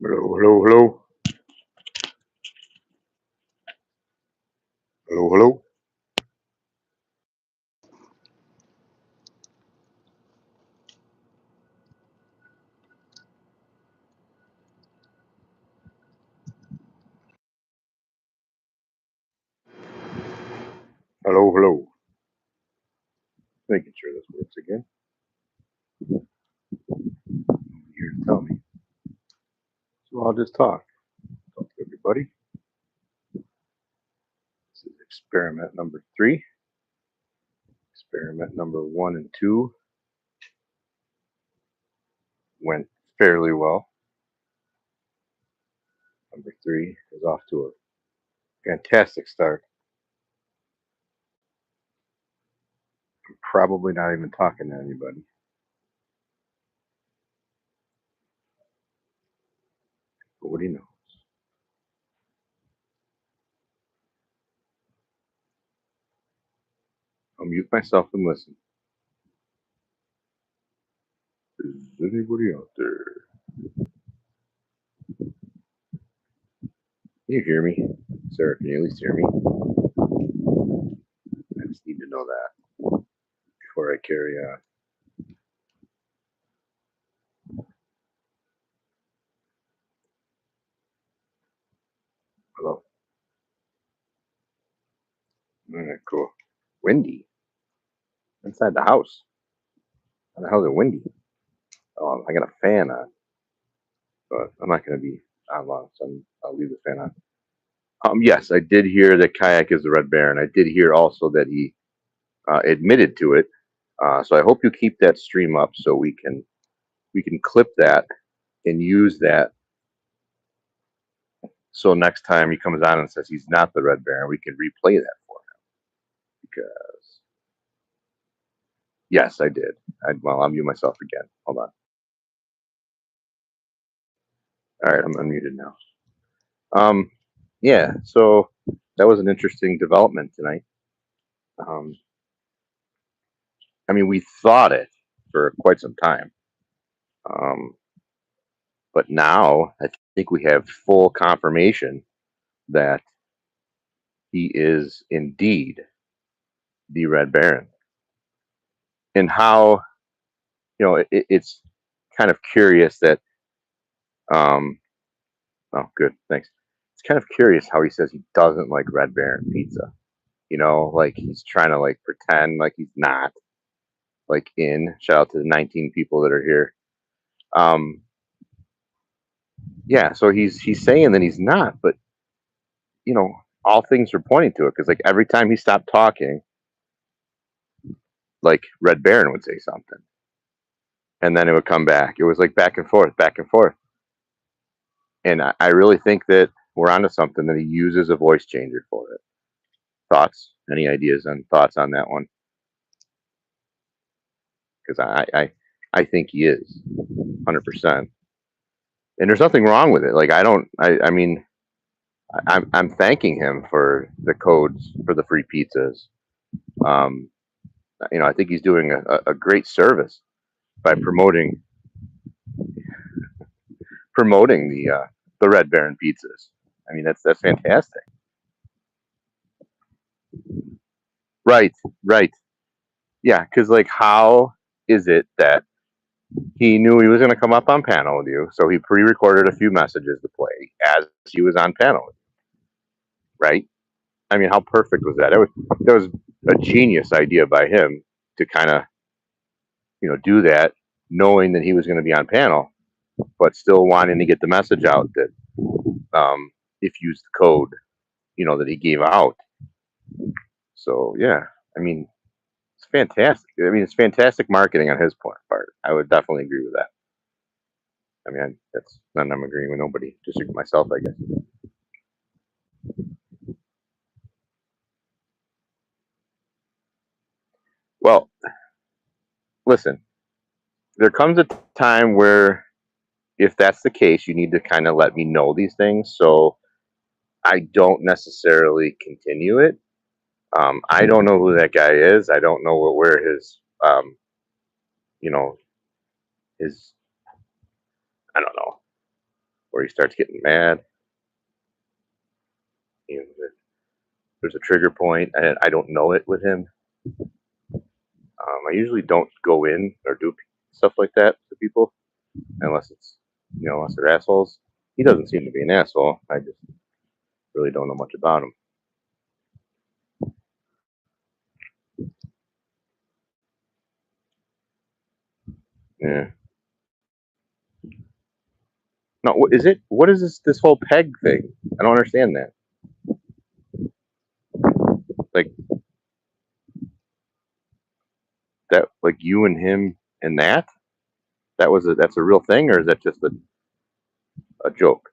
Hello, hello, hello. Hello, hello. Hello, hello. Making sure this works again. Here to tell me. So I'll just talk. Talk to everybody. This is experiment number 3. Experiment number 1 and 2 went fairly well. Number 3 is off to a fantastic start. I'm probably not even talking to anybody. But what do you know? I'll mute myself and listen. Is anybody out there? Can you hear me? Sarah, can you at least hear me? I just need to know that before I carry on. Hello? Alright, cool. Windy? Inside the house? How the hell is it windy? Oh, I got a fan on, but I'm not going to be on long, so I'll leave the fan on. Yes, I did hear that Kayak is the Red Baron. I did hear also that he admitted to it. So I hope you keep that stream up so we can clip that and use that. So next time he comes on and says he's not the Red Baron, we can replay that for him. Because yes, I did. Well, I'll mute myself again. Hold on. All right, I'm unmuted now. Yeah, so that was an interesting development tonight. I mean, we thought it for quite some time, but now I think we have full confirmation that he is indeed the Red Baron. And how, it's kind of curious that, oh, good, thanks. It's kind of curious how he says he doesn't like Red Baron pizza. Like he's trying to like pretend like he's not. Like shout out to the 19 people that are here. Yeah, so he's saying that he's not, but all things are pointing to it because like every time he stopped talking, like Red Baron would say something, and then it would come back. It was like back and forth, back and forth. And I really think that we're onto something that he uses a voice changer for it. Thoughts? Any ideas and thoughts on that one? Because I think he is 100%, and there's nothing wrong with it. Like I mean, I'm thanking him for the codes for the free pizzas. I think he's doing a great service by promoting the Red Baron pizzas. I mean, that's fantastic. Right, right. Yeah, because like, how is it that he knew he was going to come up on panel with you, so he pre-recorded a few messages to play as he was on panel with you, right? I mean, how perfect was that? That was a genius idea by him to kind of do that, knowing that he was going to be on panel, but still wanting to get the message out that if you use the code, that he gave out. So yeah, I mean, it's fantastic. I mean, it's fantastic marketing on his part. I would definitely agree with that. I mean, that's not. I'm agreeing with nobody. Just myself, I guess. Well, listen. There comes a time where, if that's the case, you need to kind of let me know these things, so I don't necessarily continue it. I don't know who that guy is. I don't know where his, his, I don't know. where he starts getting mad. You know, there's a trigger point, and I don't know it with him. I usually don't go in or do stuff like that to people unless it's, unless they're assholes. He doesn't seem to be an asshole. I just really don't know much about him. Yeah. No, what is it? What is this whole peg thing? I don't understand that. Like that, like you and him and that's a real thing, or is that just a joke?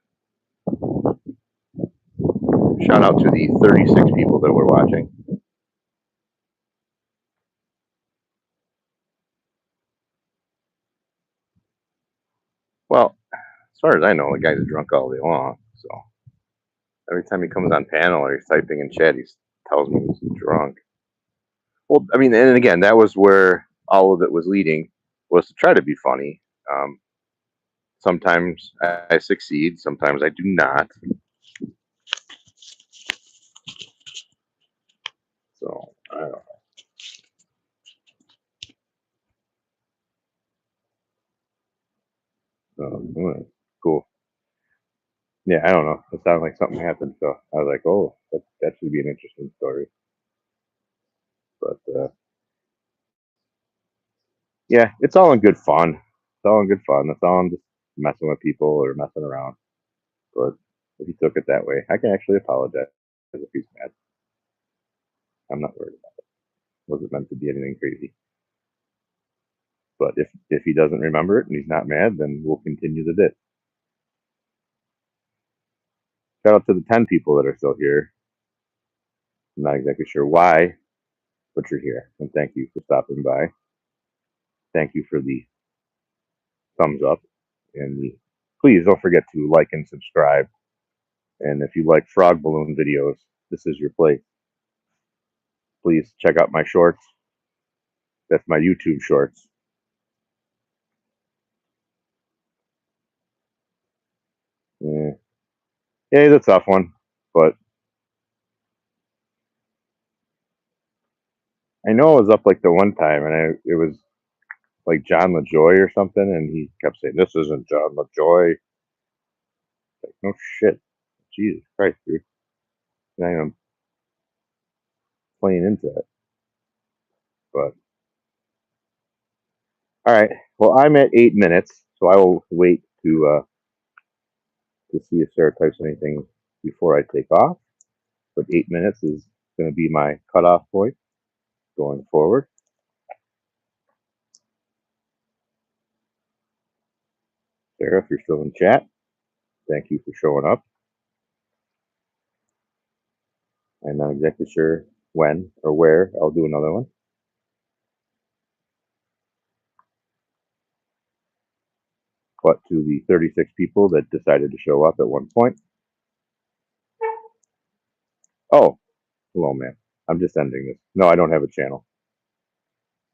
Shout out to the 36 people that were watching. Well, as far as I know, the guy's drunk all day long. So every time he comes on panel or he's typing in chat, he tells me he's drunk. Well, I mean, and again, that was where all of it was leading, was to try to be funny. Sometimes I succeed, sometimes I do not. So I don't know. Cool. Yeah, I don't know. It sounded like something happened, so I was like, "Oh, that should be an interesting story." But yeah, it's all in good fun. It's all in good fun. It's all in just messing with people or messing around. But if he took it that way, I can actually apologize if he's mad. I'm not worried about it. It wasn't meant to be anything crazy. But if he doesn't remember it and he's not mad, then we'll continue the bit. Shout out to the 10 people that are still here. I'm not exactly sure why, but you're here. And thank you for stopping by. Thank you for the thumbs up. And please don't forget to like and subscribe. And if you like frog balloon videos, this is your place. Please check out my shorts. That's my YouTube shorts. Yeah, yeah, it's a tough one, but I know it was up like the one time, and it was like John LaJoy or something, and he kept saying, "This isn't John LaJoy." Like, no shit, Jesus Christ, dude. And I am playing into it, but all right. Well, I'm at 8 minutes, so I will wait to see if Sarah types anything before I take off. But 8 minutes is going to be my cutoff point going forward. Sarah, if you're still in chat, thank you for showing up. I'm not exactly sure when or where I'll do another one. But to the 36 people that decided to show up at one point. Oh, hello, man. I'm just ending this. No, I don't have a channel.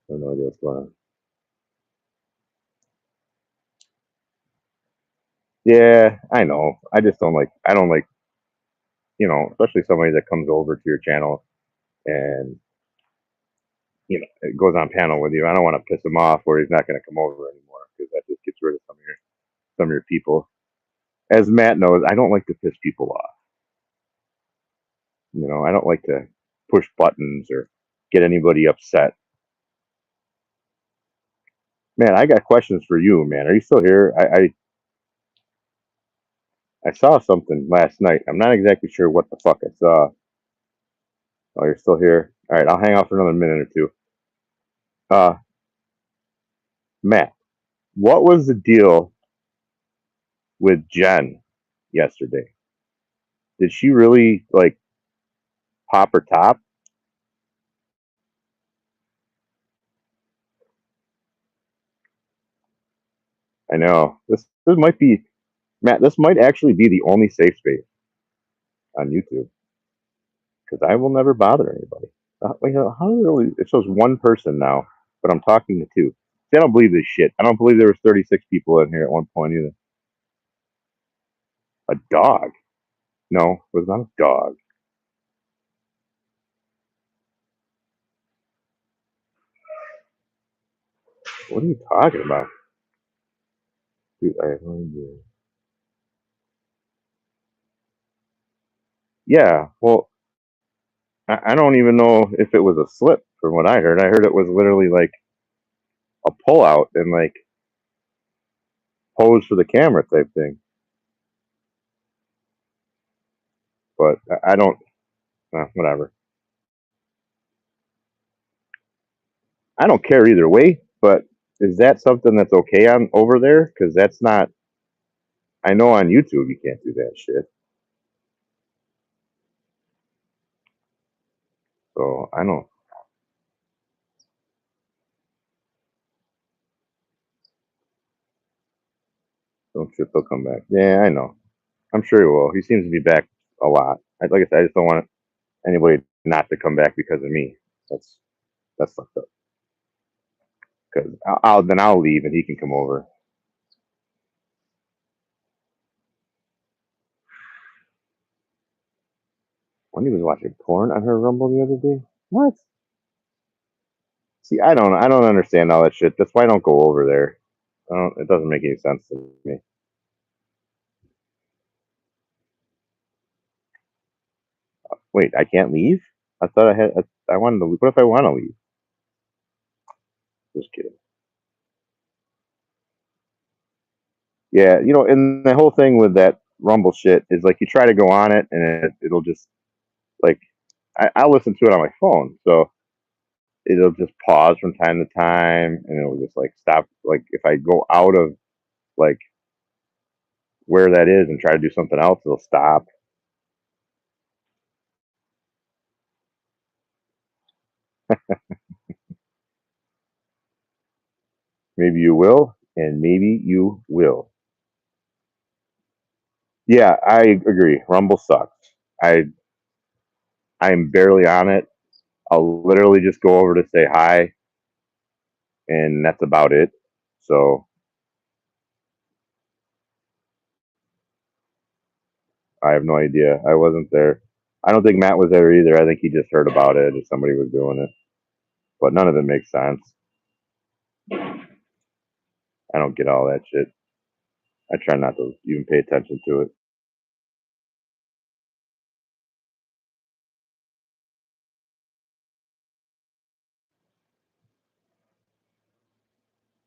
I have no idea what's going on. Yeah, I know. I don't like, especially somebody that comes over to your channel and, it goes on panel with you. I don't want to piss him off where he's not going to come over anymore because that just gets rid of some of your people. As Matt knows, I don't like to piss people off. I don't like to push buttons or get anybody upset. Man, I got questions for you, man. Are you still here? I saw something last night. I'm not exactly sure what the fuck I saw. Oh, you're still here? All right, I'll hang out for another minute or two. Matt, what was the deal with Jen yesterday? Did she really like pop her top? I know this might be Matt. This might actually be the only safe space on YouTube because I will never bother anybody. How really? It shows one person now, but I'm talking to two. See, I don't believe this shit. I don't believe there was 36 people in here at one point either. A dog? No, it was not a dog. What are you talking about? Dude, I have no idea. Yeah, well, I don't even know if it was a slip from what I heard. I heard it was literally like a pullout and like pose for the camera type thing. But I don't, whatever. I don't care either way. But is that something that's okay on over there? Because that's not. I know on YouTube you can't do that shit. So I don't shit. They'll come back. Yeah, I know. I'm sure he will. He seems to be back a lot. Like I said, I just don't want anybody not to come back because of me. That's that's fucked up. Because I'll leave and he can come over. When he was watching porn on her Rumble the other day. What? See, I don't understand all that shit. That's why I don't go over there. I don't. It doesn't make any sense to me. Wait, I can't leave? I thought I had. I wanted to leave. What if I want to leave? Just kidding. Yeah, and the whole thing with that Rumble shit is like you try to go on it and it'll just like I listen to it on my phone, so it'll just pause from time to time and it'll just like stop. Like if I go out of like where that is and try to do something else, it'll stop. Maybe you will, and maybe you will. Yeah, I agree. Rumble sucks. I I'm barely on it. I'll literally just go over to say hi, and that's about it. So I have no idea. I wasn't there. I don't think Matt was there either. I think he just heard about it or somebody was doing it. But none of it makes sense. I don't get all that shit. I try not to even pay attention to it.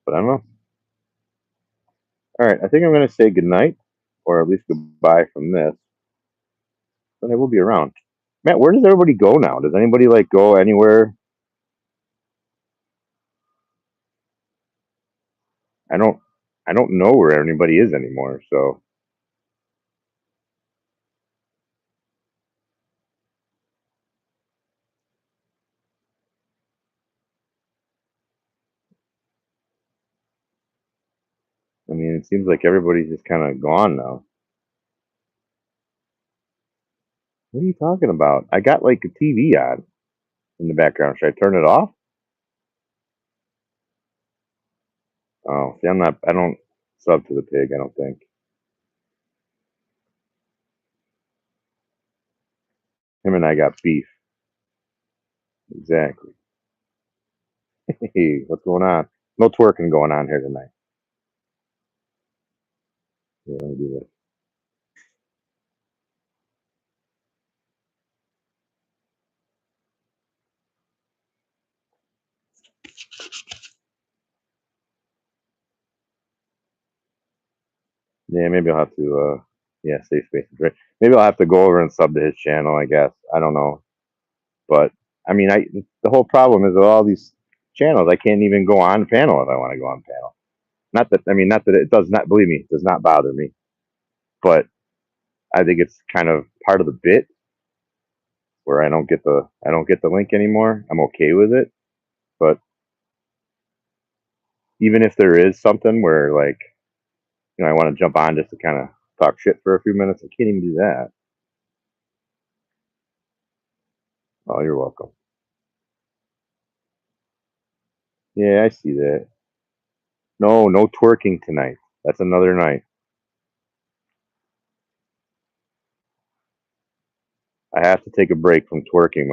But I don't know. All right, I think I'm going to say goodnight, or at least goodbye from this. But I will be around. Matt, where does everybody go now? Does anybody like go anywhere? I don't. I don't know where anybody is anymore. So I mean, it seems like everybody's just kind of gone now. What are you talking about? I got like a TV on in the background. Should I turn it off? Oh, see, I'm not. I don't sub to the pig. I don't think him and I got beef. Exactly. Hey, what's going on? No twerking going on here tonight. Yeah, let me do this. Yeah, maybe I'll have to. Yeah, safe space. Right. Maybe I'll have to go over and sub to his channel. I guess I don't know, but I mean, the whole problem is with all these channels. I can't even go on panel if I want to go on panel. Not that I mean, not that it does not. Believe me, it does not bother me, but I think it's kind of part of the bit where I don't get the link anymore. I'm okay with it, but even if there is something where like I want to jump on just to kind of talk shit for a few minutes, I can't even do that. Oh, you're welcome. Yeah, I see that. No, no twerking tonight. That's another night. I have to take a break from twerking.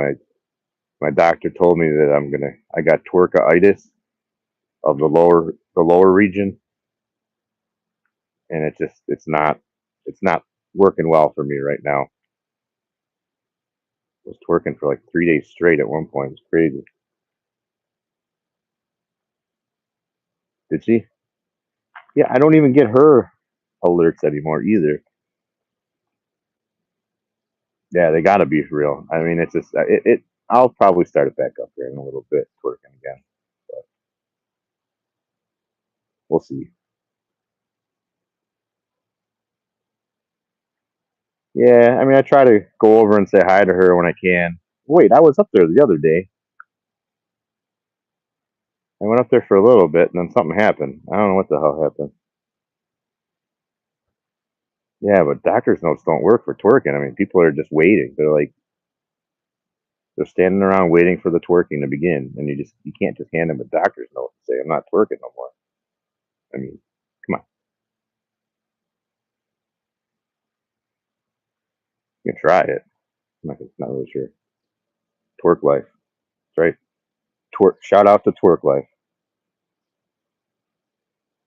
My doctor told me that I got twerkitis of the lower region, and it's not working well for me right now. I was twerking for like 3 days straight at one point. It's crazy. Did she? Yeah, I don't even get her alerts anymore either. Yeah, they gotta be for real. I mean, it's just it. I'll probably start it back up here in a little bit, twerking again. But we'll see. Yeah, I mean, I try to go over and say hi to her when I can. Wait, I was up there the other day. I went up there for a little bit, and then something happened. I don't know what the hell happened. Yeah, but doctor's notes don't work for twerking. I mean, people are just waiting. They're standing around waiting for the twerking to begin, and you can't just hand them a doctor's note and say I'm not twerking no more. I mean, come on, you can try it. I'm not really sure. Twerk life, that's right? Twerk. Shout out to twerk life.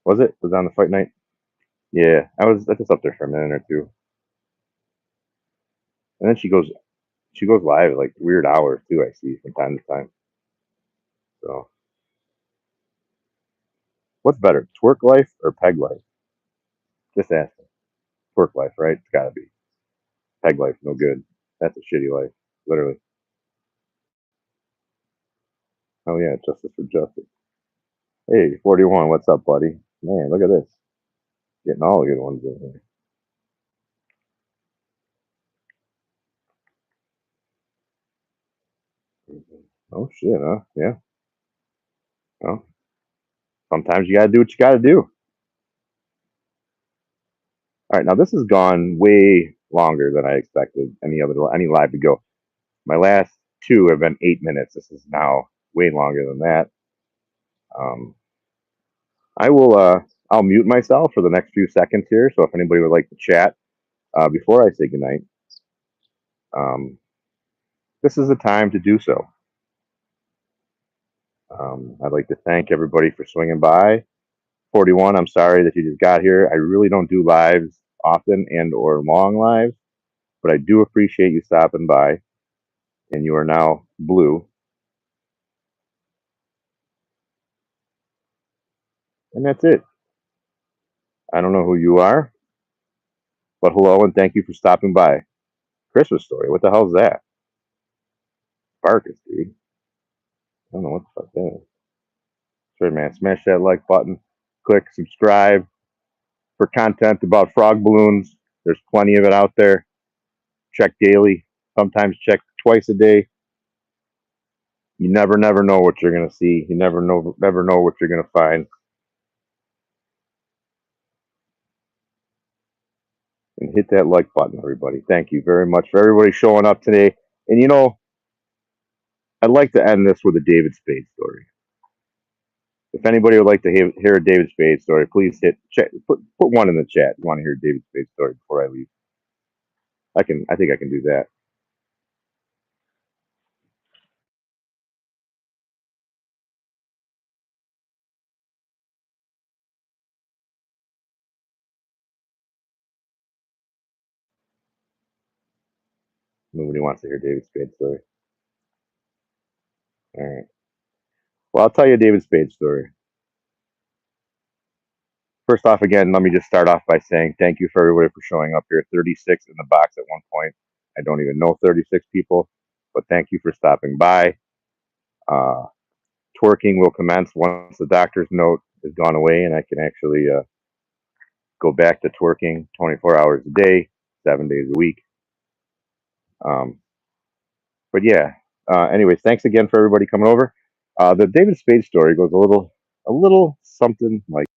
Was it on the fight night? Yeah, I was just up there for a minute or two, and then she goes live at like weird hours too. I see from time to time. So what's better, twerk life or peg life? Just ask. Twerk life, right? It's gotta be. Peg life, no good. That's a shitty life, literally. Oh yeah, justice for justice. Hey, 41, what's up, buddy? Man, look at this. Getting all the good ones in here. Oh shit, huh? Yeah. Well, sometimes you gotta do what you gotta do. All right, now this has gone way longer than I expected any live to go. My last two have been 8 minutes. This is now way longer than that. Um, I will. I'll mute myself for the next few seconds here. So if anybody would like to chat before I say goodnight, um, this is the time to do so. I'd like to thank everybody for swinging by. 41, I'm sorry that you just got here. I really don't do lives often and or long lives, but I do appreciate you stopping by. And you are now blue, and that's it. I don't know who you are, but hello and thank you for stopping by. Christmas story. What the hell is that? Farcus, dude. I don't know what the fuck that is. Sorry, man. Smash that like button. Click subscribe for content about frog balloons. There's plenty of it out there. Check daily. Sometimes check twice a day. You never know what you're gonna see. You never know what you're gonna find. And hit that like button, everybody. Thank you very much for everybody showing up today. And I'd like to end this with a David Spade story. If anybody would like to hear a David Spade story, please put one in the chat. You want to hear a David Spade story before I leave? I think I can do that. Nobody wants to hear David Spade story. All right. Well, I'll tell you a David Spade story. First off, again, let me just start off by saying thank you for everybody for showing up here. 36 in the box at one point. I don't even know 36 people, but thank you for stopping by. Uh, Twerking will commence once the doctor's note has gone away and I can actually go back to twerking 24 hours a day, 7 days a week. Um, but yeah, anyways, thanks again for everybody coming over. The David Spade story goes a little something like